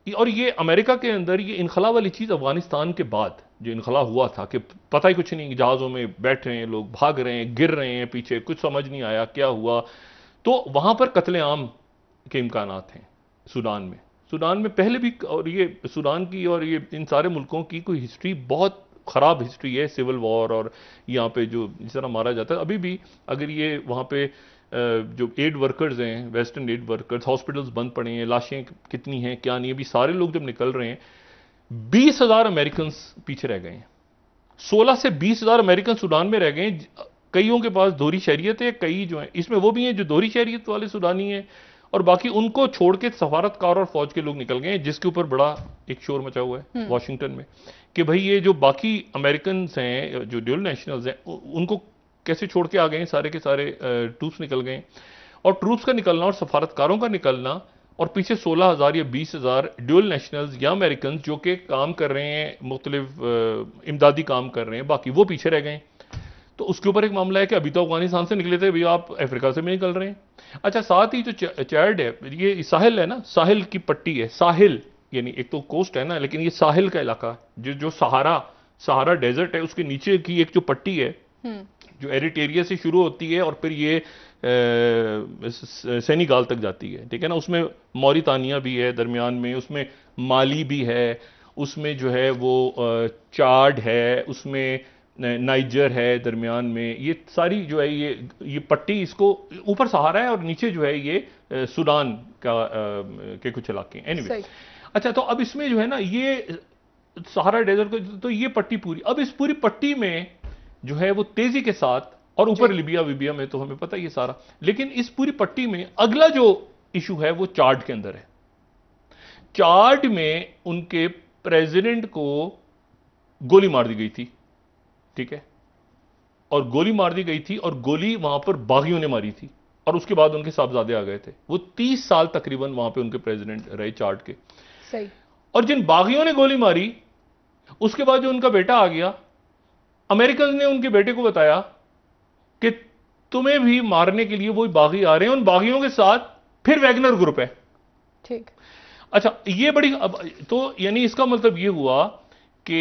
और ये अमेरिका के अंदर ये इनखला वाली चीज अफगानिस्तान के बाद जो इनखला हुआ था कि पता ही कुछ नहीं, जहाजों में बैठ रहे हैं लोग, भाग रहे हैं, गिर रहे हैं पीछे, कुछ समझ नहीं आया क्या हुआ, तो वहां पर कत्लेआम के इम्कानात हैं सूडान में। सूडान में पहले भी, और ये सूडान की और ये इन सारे मुल्कों की कोई हिस्ट्री बहुत खराब हिस्ट्री है, सिविल वॉर, और यहाँ पे जो जिस तरह मारा जाता है अभी भी, अगर ये वहाँ पे जो एड वर्कर्स हैं, वेस्टर्न एड वर्कर्स, हॉस्पिटल्स बंद पड़े हैं, लाशें कितनी हैं क्या नहीं, अभी सारे लोग जब निकल रहे हैं, 20,000 अमेरिकन पीछे रह गए हैं, 16 से 20,000 अमेरिकन सूडान में रह गए हैं। कईयों के पास दोहरी शहरियत है, कई जो है इसमें वो भी हैं जो दोहरी शहरियत वाले सूडानी हैं, और बाकी उनको छोड़ के सफारतकार और फौज के लोग निकल गए हैं, जिसके ऊपर बड़ा एक शोर मचा हुआ है वॉशिंगटन में कि भाई ये जो बाकी अमेरिकन हैं जो ड्यूल नेशनल्स हैं, उनको कैसे छोड़ के आ गए हैं? सारे के सारे ट्रूप्स निकल गए, और ट्रूप्स का निकलना और सफारतकारों का निकलना, और पीछे 16,000 या 20,000 ड्यूल नेशनल्स या अमेरिकन जो कि काम कर रहे हैं, मुख्तलिफ इमदादी काम कर रहे हैं, बाकी वो पीछे रह गए। तो उसके ऊपर एक मामला है कि अभी तो अफगानिस्तान से निकले थे, भैया आप अफ्रीका से भी निकल रहे हैं। अच्छा, साथ ही जो चैड है, ये साहिल है ना, साहिल की पट्टी है, साहिल यानी एक तो कोस्ट है ना, लेकिन ये साहिल का इलाका, जो सहारा डेजर्ट है, उसके नीचे की एक जो पट्टी है जो एरिटेरिया से शुरू होती है और फिर ये सेनेगाल तक जाती है, ठीक है ना, उसमें मौरितानिया भी है दरमियान में, उसमें माली भी है, उसमें जो है वो चाड है, उसमें नाइजर है दरमियान में, ये सारी जो है ये पट्टी, इसको ऊपर सहारा है और नीचे जो है ये सूडान के कुछ इलाके हैं। एनीवे, अच्छा, तो अब इसमें जो है ना ये सहारा डेजर्ट को, तो ये पट्टी पूरी, अब इस पूरी पट्टी में जो है वो तेजी के साथ, और ऊपर लिबिया में तो हमें पता ही है सारा, लेकिन इस पूरी पट्टी में अगला जो इशू है वो चाड के अंदर है। चाड में उनके प्रेसिडेंट को गोली मार दी गई थी, ठीक है, और गोली मार दी गई थी, और गोली वहां पर बागियों ने मारी थी, और उसके बाद उनके साहबजादे आ गए थे। वो 30 साल तकरीबन वहां पे उनके प्रेसिडेंट रहे चाड के। सही। और जिन बागियों ने गोली मारी, उसके बाद जो उनका बेटा आ गया, अमेरिकन ने उनके बेटे को बताया कि तुम्हें भी मारने के लिए वो बागी आ रहे हैं, उन बागियों के साथ फिर वैगनर ग्रुप है। ठीक। अच्छा, ये बड़ी, अब तो यानी इसका मतलब ये हुआ कि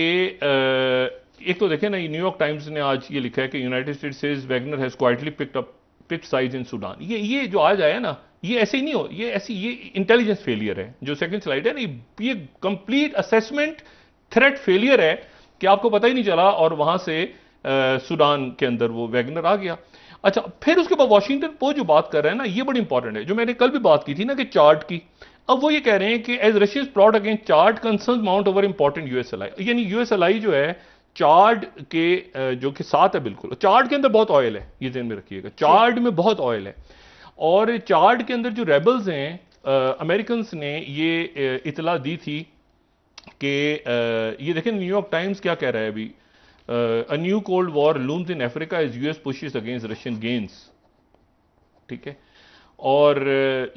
एक तो देखें ना, न्यूयॉर्क टाइम्स ने आज ये लिखा है कि United states says Wagner has quietly picked sides in Sudan. ये जो आज आया ना, ये ऐसे ही नहीं हो, ये इंटेलिजेंस फेलियर है। जो सेकंड स्लाइड है ना, ये कंप्लीट असेसमेंट थ्रेट फेलियर है कि आपको पता ही नहीं चला, और वहां से सूडान के अंदर वो वैगनर आ गया। अच्छा, फिर उसके बाद वॉशिंगटन पोस्ट जो बात कर रहे हैं ना, ये बड़ी इंपॉर्टेंट है, जो मैंने कल भी बात की थी ना कि चार्ट की। अब वो ये कह रहे हैं कि as Russia's plot against Chad concerns mount over important US ally, यानी यूएसएलआई जो है चार्ड के जो कि साथ है, बिल्कुल चार्ड के अंदर बहुत ऑयल है, ये ध्यान में रखिएगा, चार्ड में बहुत ऑयल है। और चार्ड के अंदर जो रेबल्स हैं, अमेरिकन ने ये इतला दी थी कि ये देखें न्यूयॉर्क टाइम्स क्या कह रहा है अभी, a new cold war looms in Africa as US pushes against Russian gains, ठीक है। और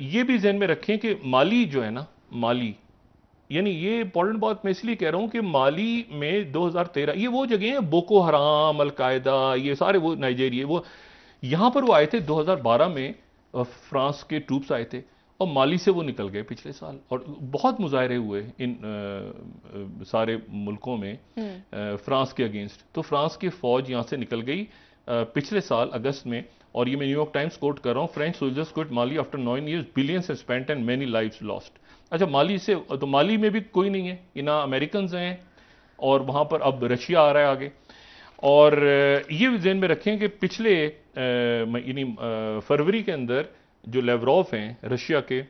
ये भी ध्यान में रखें कि माली जो है ना, माली, यानी ये इंपॉर्टेंट बात मैं इसलिए कह रहा हूं कि माली में 2013, ये वो जगह है, बोको हराम, अलकायदा, ये सारे, वो नाइजीरिया, वो यहां पर वो आए थे 2012 में, फ्रांस के ट्रूप्स आए थे, और माली से वो निकल गए पिछले साल, और बहुत मुजाहरे हुए इन सारे मुल्कों में फ्रांस के अगेंस्ट। तो फ्रांस की फौज यहाँ से निकल गई पिछले साल अगस्त में, और ये मैं न्यूयॉर्क टाइम्स कोट कर रहा हूँ, French soldiers quit Mali after 9 years, billions spent and many lives lost. अच्छा, माली से तो माली में भी कोई नहीं है, ना अमेरिकन हैं, और वहाँ पर अब रशिया आ रहा है आगे। और ये भी ध्यान में रखें कि पिछले यानी फरवरी के अंदर जो लेवरोव हैं रशिया के,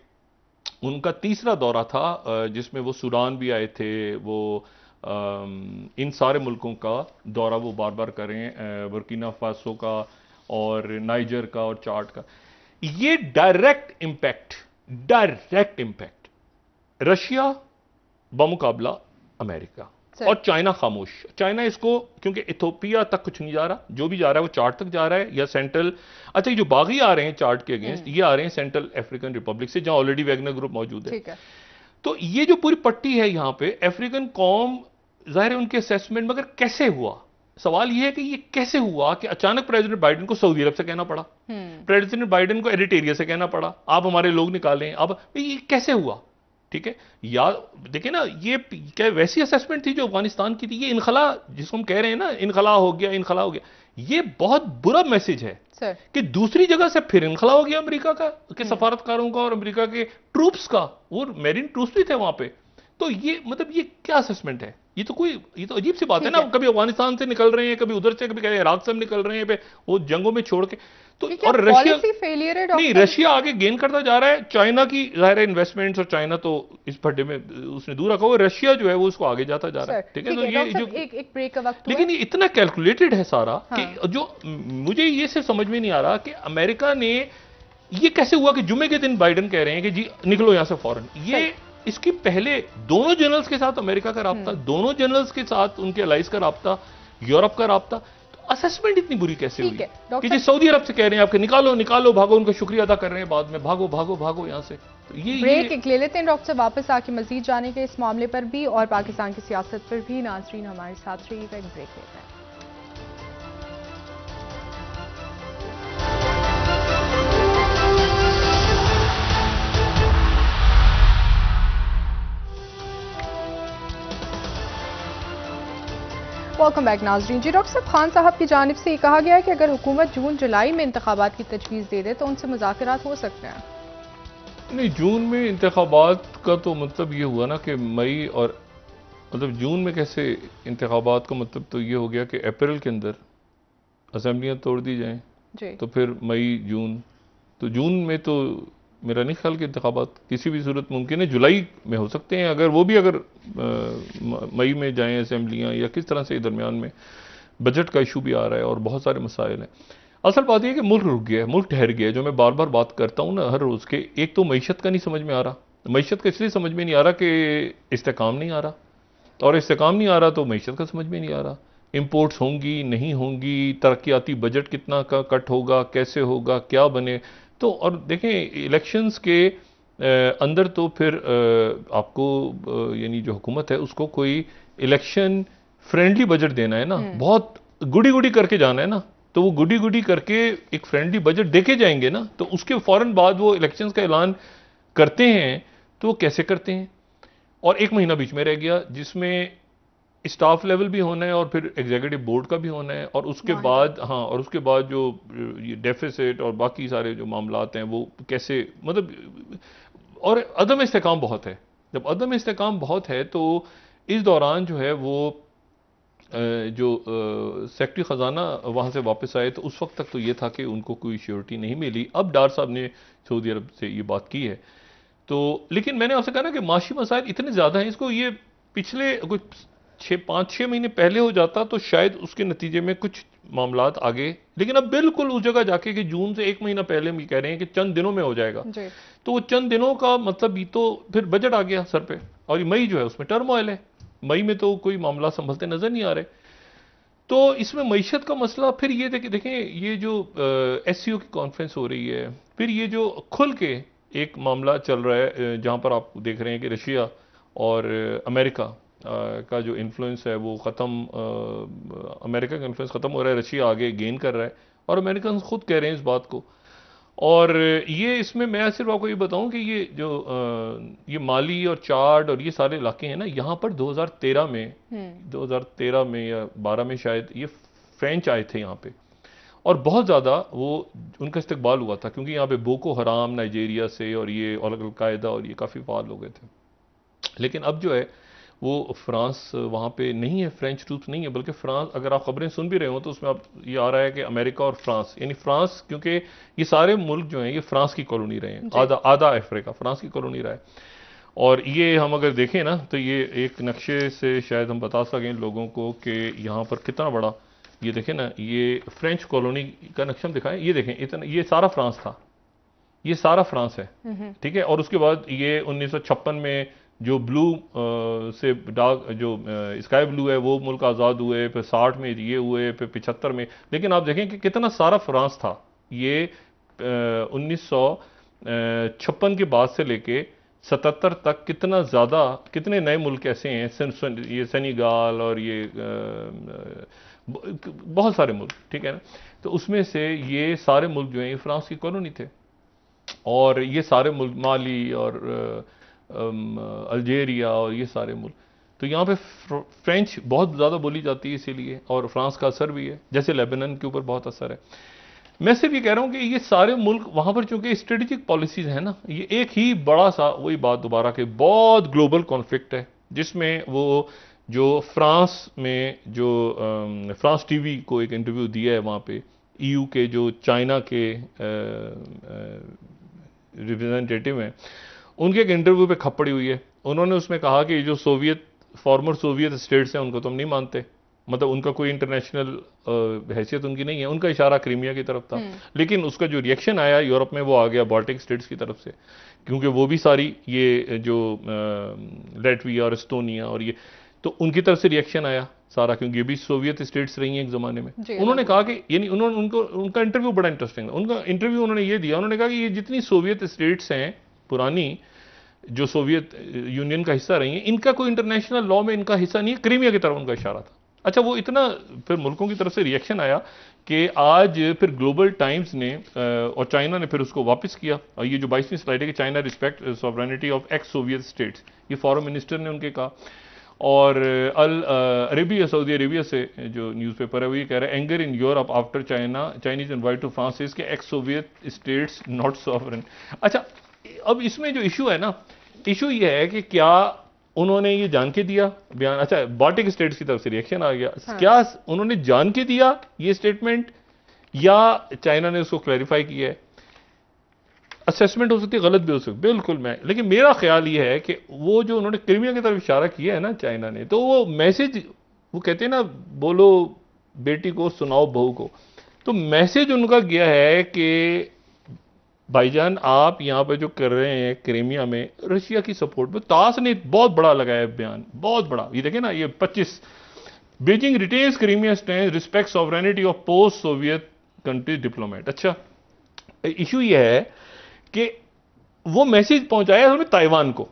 उनका तीसरा दौरा था जिसमें वो सूडान भी आए थे, वो इन सारे मुल्कों का दौरा वो बार बार करें, बुर्किना फासो का और नाइजर का और चाड का। ये डायरेक्ट इम्पैक्ट रशिया बमुकाबला अमेरिका, और चाइना खामोश। चाइना इसको, क्योंकि इथोपिया तक कुछ नहीं जा रहा, जो भी जा रहा है वो चार्ट तक जा रहा है या सेंट्रल। अच्छा, ये जो बागी आ रहे हैं चार्ट के अगेंस्ट, ये आ रहे हैं सेंट्रल अफ्रीकन रिपब्लिक से, जहां ऑलरेडी वैगनर ग्रुप मौजूद है। तो ये जो पूरी पट्टी है यहां पे अफ्रीकन कौम, जाहिर है उनके असेसमेंट, मगर कैसे हुआ? सवाल यह है कि ये कैसे हुआ कि अचानक प्रेसिडेंट बाइडेन को सऊदी अरब से कहना पड़ा, प्रेसिडेंट बाइडेन को एरिट्रिया से कहना पड़ा, आप हमारे लोग निकालें। अब ये कैसे हुआ? ठीक है, या देखिए ना, ये क्या वैसी असेसमेंट थी जो अफगानिस्तान की थी? ये इनखला जिसको हम कह रहे हैं ना, इनखला हो गया, ये बहुत बुरा मैसेज है कि दूसरी जगह से फिर इनखला हो गया अमेरिका का, के सफारतकारों का और अमेरिका के ट्रूप्स का, वो मेरीन ट्रूप्स भी थे वहां पे। तो ये मतलब ये क्या असेसमेंट है? ये तो अजीब सी बात है ना। कभी अफगानिस्तान से निकल रहे हैं, कभी उधर से, कभी कह रहे हैं इराक से हम निकल रहे हैं, वो जंगों में छोड़ के। तो और रशिया नहीं, रशिया आगे गेन करता जा रहा है। चाइना की जाहिर है इन्वेस्टमेंट्स, और चाइना तो इस भड्डे में उसने दूर रखा हुआ, रशिया जो है वो उसको आगे जाता जा रहा है। ठीक है, तो ये जो एक ब्रेक का वक्त, लेकिन ये इतना कैलकुलेटेड है सारा कि जो मुझे ये सिर्फ समझ में नहीं आ रहा कि अमेरिका ने, ये कैसे हुआ कि जुमे के दिन बाइडेन कह रहे हैं कि जी निकलो यहां से फौरन। ये इसकी पहले दोनों जनरल्स के साथ अमेरिका का राब्ता, दोनों जनरल्स के साथ उनके अलाइज का राब्ता, यूरोप का राब्ता। असेसमेंट इतनी बुरी कैसे हुई कि जी सऊदी अरब से कह रहे हैं आपके निकालो भागो, उनका शुक्रिया अदा कर रहे हैं बाद में, भागो यहां से। तो ये ब्रेक ले लेते हैं डॉक्टर साहब, वापस आके मजीद जाने के इस मामले पर भी और पाकिस्तान की सियासत पर भी। नाज़रीन हमारे साथ रहिएगा, एक ब्रेक लेते हैं। वेलकम बैक नाजरीन। जी डॉक्टर साहब, खान साहब की जानिब से ये कहा गया है कि अगर हुकूमत जून जुलाई में इंतखाबात की तजवीज़ दे दे तो उनसे मुज़ाकरात हो सकते हैं। नहीं, जून में इंतखाबात का तो मतलब ये हुआ ना कि मई, और मतलब जून में कैसे इंतखाबात का मतलब तो ये हो गया कि अप्रैल के अंदर असेंबलियां तोड़ दी जाएं, तो फिर मई जून, तो जून में तो मेरा नहीं ख्याल कि इंतखाबात किसी भी सूरत मुमकिन है। जुलाई में हो सकते हैं, अगर वो भी अगर मई में जाएं असेंबलियां, या किस तरह से दरमियान में बजट का इशू भी आ रहा है और बहुत सारे मसाइल हैं। असल बात यह है कि मुल्क रुक गया है, मुल्क ठहर गया है, जो मैं बार बार बात करता हूँ ना हर रोज़ के। एक तो मईशत का नहीं समझ में आ रहा, मईशत का इसलिए समझ में नहीं आ रहा कि इस्तेकाम नहीं आ रहा, और इस्तेकाम नहीं आ रहा तो मईशत का समझ में नहीं आ रहा। इंपोर्ट्स होंगी नहीं होंगी, तरक्याती बजट कितना का कट होगा, कैसे होगा, क्या बने। तो और देखें इलेक्शंस के अंदर तो फिर आपको यानी जो हुकूमत है उसको कोई इलेक्शन फ्रेंडली बजट देना है ना, बहुत गुडी गुडी करके जाना है ना। तो वो गुडी गुडी करके एक फ्रेंडली बजट देके जाएंगे ना, तो उसके फौरन बाद वो इलेक्शंस का ऐलान करते हैं, तो वो कैसे करते हैं? और एक महीना बीच में रह गया जिसमें स्टाफ लेवल भी होना है और फिर एग्जीक्यूटिव बोर्ड का भी होना है, और उसके बाद और उसके बाद जो ये डेफिसिट और बाकी सारे जो मामलात हैं वो कैसे, मतलब, और अदम इस्तेकाम बहुत है। जब अदम इस्तेकाम बहुत है तो इस दौरान जो है वो जो सेक्रेटरी ख़जाना वहाँ से वापस आए तो उस वक्त तक तो ये था कि उनको कोई श्योरिटी नहीं मिली। अब डार साहब ने सऊदी अरब से ये बात की है, तो लेकिन मैंने आपसे कहा ना कि माशी मसाइल इतने ज़्यादा हैं, इसको ये पिछले कोई 5-6 महीने पहले हो जाता तो शायद उसके नतीजे में कुछ मामलात आगे, लेकिन अब बिल्कुल उस जगह जाके कि जून से 1 महीना पहले हम ये कह रहे हैं कि चंद दिनों में हो जाएगा, तो वो चंद दिनों का मतलब ये तो फिर बजट आ गया सर पे, और ये मई जो है उसमें टर्मोइल है। मई में तो कोई मामला संभलते नजर नहीं आ रहे। तो इसमें मईशत का मसला फिर ये देखें, ये जो SCO की कॉन्फ्रेंस हो रही है, फिर ये जो खुल के एक मामला चल रहा है जहां पर आप देख रहे हैं कि रशिया और अमेरिका का जो इन्फ्लुएंस है वो ख़त्म, अमेरिका का इन्फ्लुएंस ख़त्म हो रहा है, रशिया आगे गेन कर रहा है, और अमेरिकन खुद कह रहे हैं इस बात को। और ये इसमें मैं सिर्फ आपको ये बताऊं कि ये जो ये माली और चाड और ये सारे इलाके हैं ना, यहाँ पर 2013 में या 12 में शायद ये फ्रेंच आए थे यहाँ पे, और बहुत ज़्यादा वो उनका इस्तकबाल हुआ था, क्योंकि यहाँ पे बोको हराम नाइजीरिया से और ये अलकायदा और ये काफ़ी फाल हो गए थे। लेकिन अब जो है वो फ्रांस वहाँ पे नहीं है, फ्रेंच ट्रूप्स नहीं है, बल्कि फ्रांस, अगर आप खबरें सुन भी रहे हो तो उसमें आप ये आ रहा है कि अमेरिका और फ्रांस, यानी फ्रांस, क्योंकि ये सारे मुल्क जो हैं ये फ्रांस की कॉलोनी रहे हैं, आधा अफ्रीका फ्रांस की कॉलोनी रहा है। और ये हम अगर देखें ना तो ये एक नक्शे से शायद हम बता सकें लोगों को कि यहाँ पर कितना बड़ा, ये देखें ना, ये फ्रेंच कॉलोनी का नक्शा हम दिखाएं, ये देखें इतना, ये सारा फ्रांस था, ये सारा फ्रांस है, ठीक है। और उसके बाद ये 1956 में जो ब्लू से डार्क जो स्काई ब्लू है वो मुल्क आज़ाद हुए, फिर 60 में ये हुए, फिर 75 में। लेकिन आप देखें कि कितना सारा फ्रांस था। ये 1956 के बाद से लेके 77 तक कितना ज़्यादा, कितने नए मुल्क ऐसे हैं, ये सेनेगाल और ये बहुत सारे मुल्क, ठीक है ना। तो उसमें से ये सारे मुल्क जो हैं ये फ्रांस की कॉलोनी थे, और ये सारे मुल्क माली और अल्जेरिया और ये सारे मुल्क, तो यहाँ पे फ्रेंच बहुत ज़्यादा बोली जाती है इसीलिए, और फ्रांस का असर भी है, जैसे लेबनान के ऊपर बहुत असर है। मैं सिर्फ ये कह रहा हूँ कि ये सारे मुल्क वहाँ पर चूंकि स्ट्रेटेजिक पॉलिसीज है ना, ये एक ही बड़ा सा, वही बात दोबारा के, बहुत ग्लोबल कॉन्फ्लिक्ट है, जिसमें वो जो फ्रांस में जो फ्रांस टीवी को एक इंटरव्यू दिया है वहाँ पे, ईयू के जो चाइना के रिप्रेजेंटेटिव हैं, उनके एक इंटरव्यू पे खपड़ी हुई है। उन्होंने उसमें कहा कि जो फॉर्मर सोवियत स्टेट्स हैं उनको तो हम नहीं मानते, मतलब उनका कोई इंटरनेशनल हैसियत उनकी नहीं है। उनका इशारा क्रीमिया की तरफ था, लेकिन उसका जो रिएक्शन आया यूरोप में वो आ गया बाल्टिक स्टेट्स की तरफ से, क्योंकि वो भी सारी ये जो लैटविया और एस्टोनिया और ये, तो उनकी तरफ से रिएक्शन आया सारा, क्योंकि ये भी सोवियत स्टेट्स रही हैं एक ज़माने में। उन्होंने कहा कि, यानी उनका इंटरव्यू बड़ा इंटरेस्टिंग है। उनका इंटरव्यू उन्होंने ये दिया, उन्होंने कहा कि ये जितनी सोवियत स्टेट्स हैं पुरानी, जो सोवियत यूनियन का हिस्सा रही हैं, इनका कोई इंटरनेशनल लॉ में इनका हिस्सा नहीं है। क्रीमिया की तरफ उनका इशारा था। अच्छा, वो इतना फिर मुल्कों की तरफ से रिएक्शन आया कि आज फिर ग्लोबल टाइम्स ने और चाइना ने फिर उसको वापस किया। और ये जो 22वीं स्लाइड है कि China respect sovereignty of x Soviet states, ये फॉरेन मिनिस्टर ने उनके कहा। और अरेबिया, सऊदी अरेबिया से जो न्यूज़पेपर है वो ये कह रहा है, anger in Europe after Chinese envoy to France is के ex Soviet states not sovereign. अच्छा, अब इसमें जो इशू है ना, इशू ये है कि क्या उन्होंने ये जान के दिया बयान? अच्छा, बाल्टिक स्टेट्स की तरफ से रिएक्शन आ गया। हाँ। क्या उन्होंने जान के दिया ये स्टेटमेंट, या चाइना ने उसको क्लैरिफाई किया है? असेसमेंट हो सकती है, गलत भी हो सकती है, बिल्कुल मैं, लेकिन मेरा ख्याल ये है कि वो जो उन्होंने क्रीमिया की तरफ इशारा किया है ना चाइना ने, तो वो मैसेज, वो कहते हैं ना, बोलो बेटी को सुनाओ बहू को, तो मैसेज उनका गया है कि भाईजान आप यहाँ पे जो कर रहे हैं क्रीमिया में रशिया की सपोर्ट में। तास ने बहुत बड़ा लगाया बयान, बहुत बड़ा, ये देखें ना, ये 25, Beijing retains Crimea stand respect sovereignty of post Soviet country diplomat. अच्छा, इशू ये है कि वो मैसेज पहुंचाया उन्होंने ताइवान को।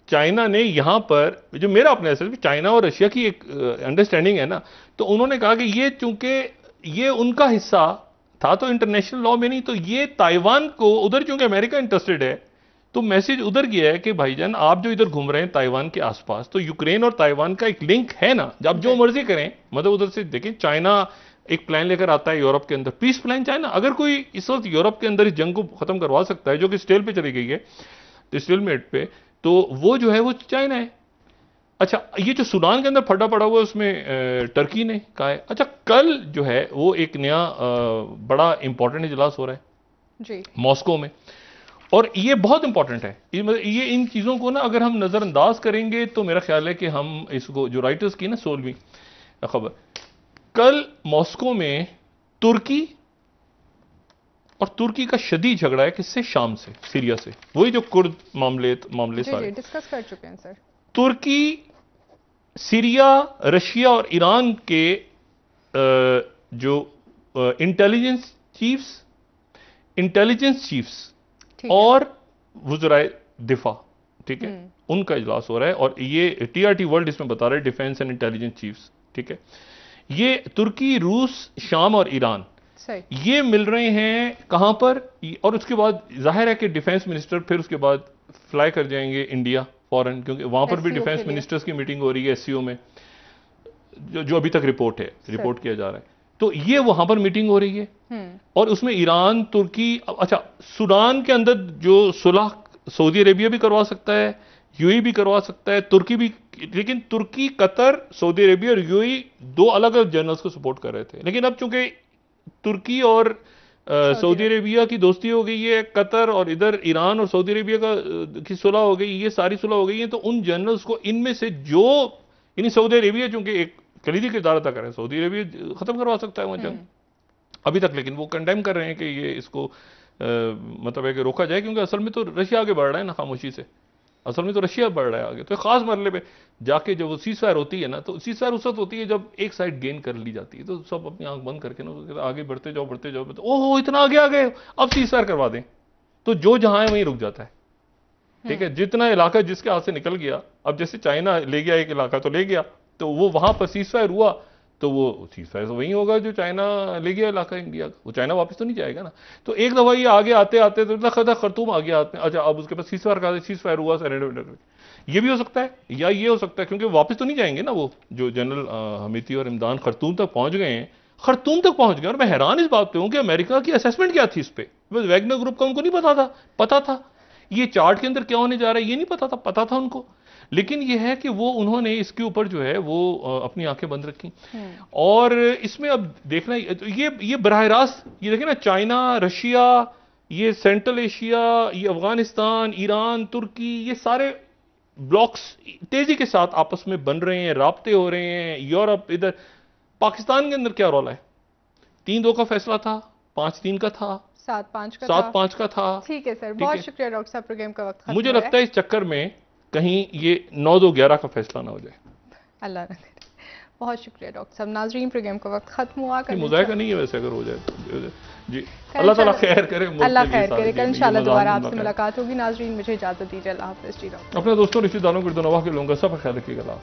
चाइना ने यहां पर, जो मेरा अपना ऐसा, चाइना और रशिया की एक अंडरस्टैंडिंग है ना, तो उन्होंने कहा कि ये चूंकि ये उनका हिस्सा था तो इंटरनेशनल लॉ में नहीं, तो ये ताइवान को, उधर चूंकि अमेरिका इंटरेस्टेड है, तो मैसेज उधर गया है कि भाईजान आप जो इधर घूम रहे हैं ताइवान के आसपास, तो यूक्रेन और ताइवान का एक लिंक है ना, जब जो मर्जी करें, मतलब उधर से देखें, चाइना एक प्लान लेकर आता है यूरोप के अंदर, पीस प्लान चाइना। अगर कोई इस वक्त यूरोप के अंदर इस जंग को खत्म करवा सकता है, जो कि स्टेल पे चली गई है, स्टेलमेट पे, तो वो जो है वो चाइना है। अच्छा, ये जो सूडान के अंदर फटा पड़ा हुआ है उसमें टर्की ने कहा है। अच्छा, कल जो है वो एक नया बड़ा इंपॉर्टेंट इजलास हो रहा है जी मॉस्को में, और ये बहुत इंपॉर्टेंट है। ये इन चीजों को ना अगर हम नजरअंदाज करेंगे तो मेरा ख्याल है कि हम इसको, जो राइटर्स की ना 16वीं खबर, कल मॉस्को में तुर्की और तुर्की का शदीद झगड़ा है, किससे? शाम से, सीरिया से, वही जो कुर्द मामले सारे डिस्कस कर चुके हैं सर। तुर्की, सीरिया, रशिया और ईरान के जो इंटेलिजेंस चीफ्स और वुज़राए दिफा, ठीक है, उनका इजलास हो रहा है। और ये TRT वर्ल्ड इसमें बता रहा है, डिफेंस एंड इंटेलिजेंस चीफ्स, ठीक है। ये तुर्की, रूस, शाम और ईरान, सही। ये मिल रहे हैं कहां पर, और उसके बाद जाहिर है कि डिफेंस मिनिस्टर फिर उसके बाद फ्लाई कर जाएंगे इंडिया फॉरेन, क्योंकि वहां पर भी SCO डिफेंस के लिए। मिनिस्टर्स की मीटिंग हो रही है एससीओ में, जो अभी तक रिपोर्ट किया जा रहा है। तो ये वहां पर मीटिंग हो रही है और उसमें ईरान, तुर्की, अच्छा सूडान के अंदर जो सुलह सऊदी अरेबिया भी करवा सकता है, यूएई भी करवा सकता है, तुर्की भी, लेकिन तुर्की, कतर, सऊदी अरेबिया और यूएई दो अलग अलग जनरल्स को सपोर्ट कर रहे थे। लेकिन अब चूंकि तुर्की और सऊदी अरेबिया की दोस्ती हो गई है, कतर और इधर ईरान और सऊदी अरेबिया की सुलह हो गई, ये सारी सुलह हो गई है, तो उन जनरल्स को इनमें से जो, यानी सऊदी अरेबिया चूंकि एक कलीदी किरदार अदा कर रहे हैं, सऊदी अरेबिया खत्म करवा सकता है वहां जंग अभी तक, लेकिन वो कंडेम कर रहे हैं कि ये इसको मतलब है कि रोका जाए, क्योंकि असल में तो रशिया आगे बढ़ रहा है ना खामोशी से, असल में तो रशिया बढ़ रहा है आगे। तो खास मरले पे जाके जब वो सीज फायर होती है ना, तो सीज फायर उस वक्त होती है जब एक साइड गेन कर ली जाती है, तो सब अपनी आंख बंद करके ना आगे बढ़ते जाओ बढ़ते जाओ, तो ओहो इतना आगे आ गए, अब सीज फायर करवा दें, तो जो जहां है वहीं रुक जाता है। ठीक है, जितना इलाका जिसके हाथ से निकल गया, अब जैसे चाइना ले गया एक इलाका तो ले गया, तो वो वहां पर सीज फायर हुआ, तो वो सीज फायर तो वही होगा जो चाइना ले गया इलाका इंडिया का, वो चाइना वापस तो नहीं जाएगा ना। तो एक दफा ये आगे आते आते तो खरतूम आ गया हाथ में, अच्छा अब उसके पास सीज फायर हुआ सरेंडर, ये भी हो सकता है, या ये हो सकता है, क्योंकि वापस तो नहीं जाएंगे ना वो जो जनरल हमीती और इमदान खरतूम तक पहुंच गए हैं, खरतूम तक पहुंच गए। और मैं हैरान इस बात पे हूं कि अमेरिका की असेसमेंट क्या थी इस पे, वैगनर ग्रुप का उनको नहीं पता था ये चार्ट के अंदर क्या होने जा रहा है, ये नहीं पता था उनको, लेकिन ये है कि वो उन्होंने इसके ऊपर जो है वो अपनी आंखें बंद रखी। और इसमें अब देखना, ये बराह रास्त, ये देखें ना, चाइना, रशिया, ये सेंट्रल एशिया, ये अफगानिस्तान, ईरान, तुर्की, ये सारे ब्लॉक्स तेजी के साथ आपस में बन रहे हैं, राब्ते हो रहे हैं। यूरोप, इधर पाकिस्तान के अंदर क्या रौला है, 3-2 का फैसला था, 5-3 का था, 7-5 का था। ठीक है सर, बहुत शुक्रिया डॉक्टर साहब, प्रोग्राम का वक्त मुझे लगता है इस चक्कर में कहीं ये 9-2-11 का फैसला ना हो जाए। अल्लाह न करे। बहुत शुक्रिया डॉक्टर साहब। नाजरीन, प्रोग्राम का वक्त खत्म हुआ, मुज़ाहिरा नहीं है वैसे, अगर हो जाए जी, अल्लाह ताला खैर करे, अल्लाह खैर करे। कल इंशाल्लाह दोबारा आपसे मुलाकात होगी। नाजरीन मुझे इजाजत दीजिए, अल्लाह हाफ़िज़ जी। डॉक्टर अपने दोस्तों, रिश्तेदारों, गिरदोनवाह के लोगों का सब ख्याल रखिएगा।